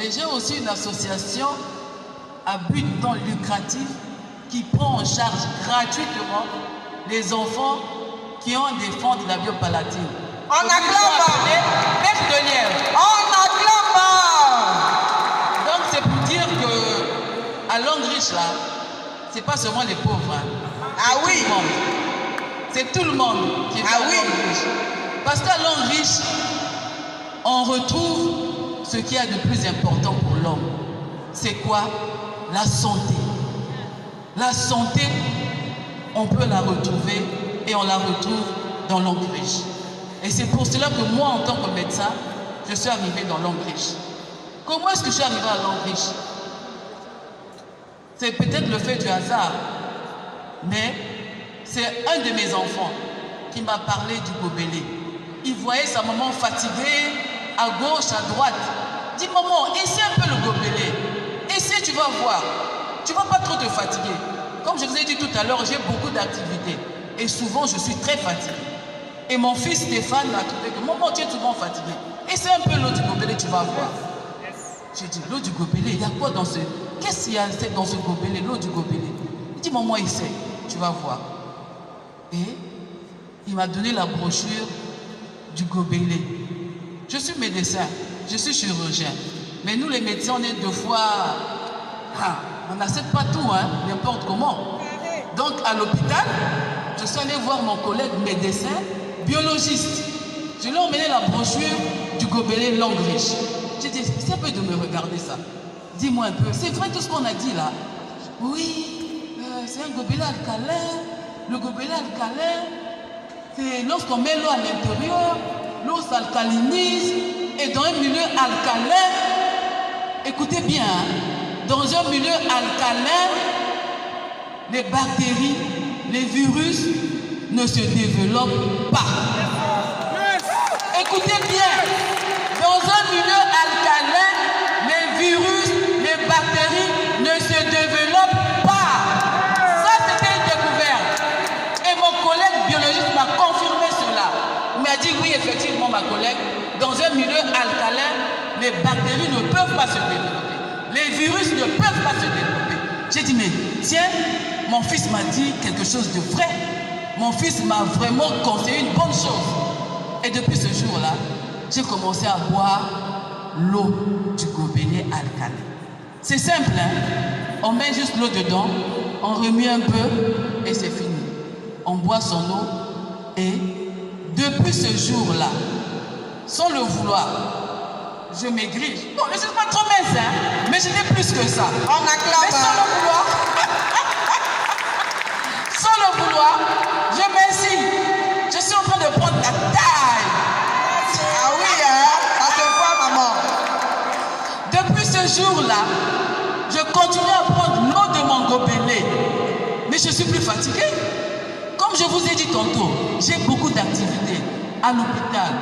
Mais j'ai aussi une association à but non lucratif qui prend en charge gratuitement les enfants qui ont des fonds de la biopalatine. On acclame. Bec de lièvre. On acclame. Donc c'est pour dire que à Longue-Riche là, c'est pas seulement les pauvres. Hein. Ah oui. C'est tout le monde qui est à Longue-Riche. Parce qu'à Longue-Riche, on retrouve ce qu'il y a de plus important pour l'homme. C'est quoi? La santé. La santé, on peut la retrouver et on la retrouve dans Longue-Riche. Et c'est pour cela que moi, en tant que médecin, je suis arrivé dans Longue-Riche. Comment est-ce que je suis arrivé à Longue-Riche? C'est peut-être le fait du hasard, mais c'est un de mes enfants qui m'a parlé du gobelé. Il voyait sa maman fatiguée, à gauche, à droite. Dis maman, essaie un peu le gobelé. Essaie, tu vas voir. Tu ne vas pas trop te fatiguer. Comme je vous ai dit tout à l'heure, j'ai beaucoup d'activités. Et souvent, je suis très fatigué. Et mon fils Stéphane m'a trouvé que maman, tu es souvent fatigué. Essaie un peu l'eau du gobelé, tu vas voir. J'ai dit, l'eau du gobelé, il y a quoi dans ce... Qu'est-ce qu'il y a dans ce gobelé, l'eau du gobelé? Il dit, maman, essaie, tu vas voir. Et il m'a donné la brochure du gobelé. Je suis médecin, je suis chirurgien. Mais nous, les médecins, on est deux fois... on n'accepte pas tout, hein, n'importe comment. Donc, à l'hôpital, je suis allé voir mon collègue médecin, biologiste. Je lui ai emmené la brochure du gobelé Longue-Riche. J'ai dit, c'est un peu de me regarder ça. Dis-moi un peu, c'est vrai tout ce qu'on a dit là? Oui, c'est un gobelé alcalin. Le gobelé alcalin, c'est lorsqu'on met l'eau à l'intérieur, l'eau s'alcalinise. Et dans un milieu alcalin, écoutez bien, dans un milieu alcalin, les bactéries, les virus ne se développent pas. Écoutez bien, dans un milieu alcalin, les virus, les bactéries ne se développent pas. Ça, c'était une découverte. Et mon collègue biologiste m'a confirmé cela. Il m'a dit, oui, effectivement, ma collègue, dans un milieu alcalin, les bactéries ne peuvent pas se développer. Les virus ne peuvent pas se développer. J'ai dit, mais tiens, mon fils m'a dit quelque chose de vrai. Mon fils m'a vraiment conseillé une bonne chose. Et depuis ce jour-là, j'ai commencé à boire l'eau du gobelé alcalin. C'est simple, hein? On met juste l'eau dedans, on remue un peu et c'est fini. On boit son eau et depuis ce jour-là, sans le vouloir, je maigris. Bon, je ne suis pas trop mince, hein? Mais je n'ai plus que ça. On acclame. Mais sans le vouloir, sans le vouloir, je m'insigne. Je suis en train de prendre la taille. Ah oui, hein? Ça se voit, maman. Depuis ce jour-là, je continue à prendre l'eau de mon gobelé. Mais je suis plus fatiguée. Comme je vous ai dit tantôt, j'ai beaucoup d'activités à l'hôpital,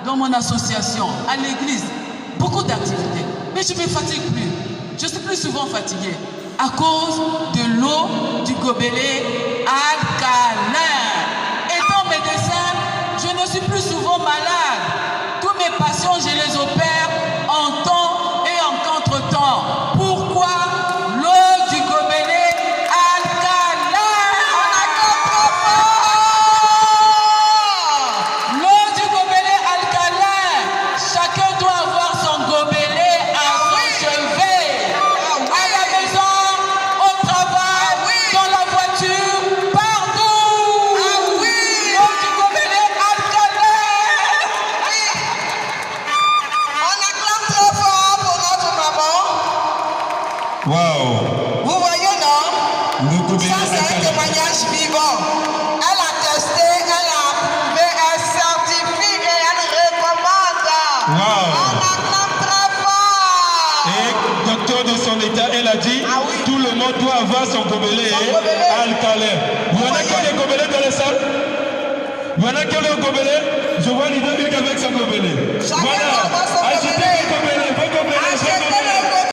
dans mon association, à l'église. Beaucoup d'activités. Mais je ne me fatigue plus. Je suis plus souvent fatiguée à cause de l'eau du gobelé alcalin. Étant médecin, je ne suis plus souvent malade. Tous mes patients, je les opère en temps et en contre-temps. Pourquoi? L'eau du gobelé alcalin. L'eau du gobelé alcalin. Chacun doit avoir son gobelé à son chevet. À la maison, au travail, dans la voiture, partout. L'eau du gobelé alcalin. On acclame trop fort pour notre maman. Waouh! Vous voyez, non? Le gobelé Ça, c'est un alcalin. témoignage vivant. Elle a testé, elle a approuvé, elle certifie et elle recommande. Wow. On acclame très fort. Et docteur de son état, elle a dit, Ah oui. tout le monde doit avoir son gobelé Son gobelé. alcalin. Vous en avez qui ont des gobelets dans les salles? Vous en avez qui ont des gobelets? Je vois l'idée avec son gobelé. Chacun Voilà. doit avoir son Achetez gobelé. vos gobelets, vos gobelets, vos Achetez-les. gobelets.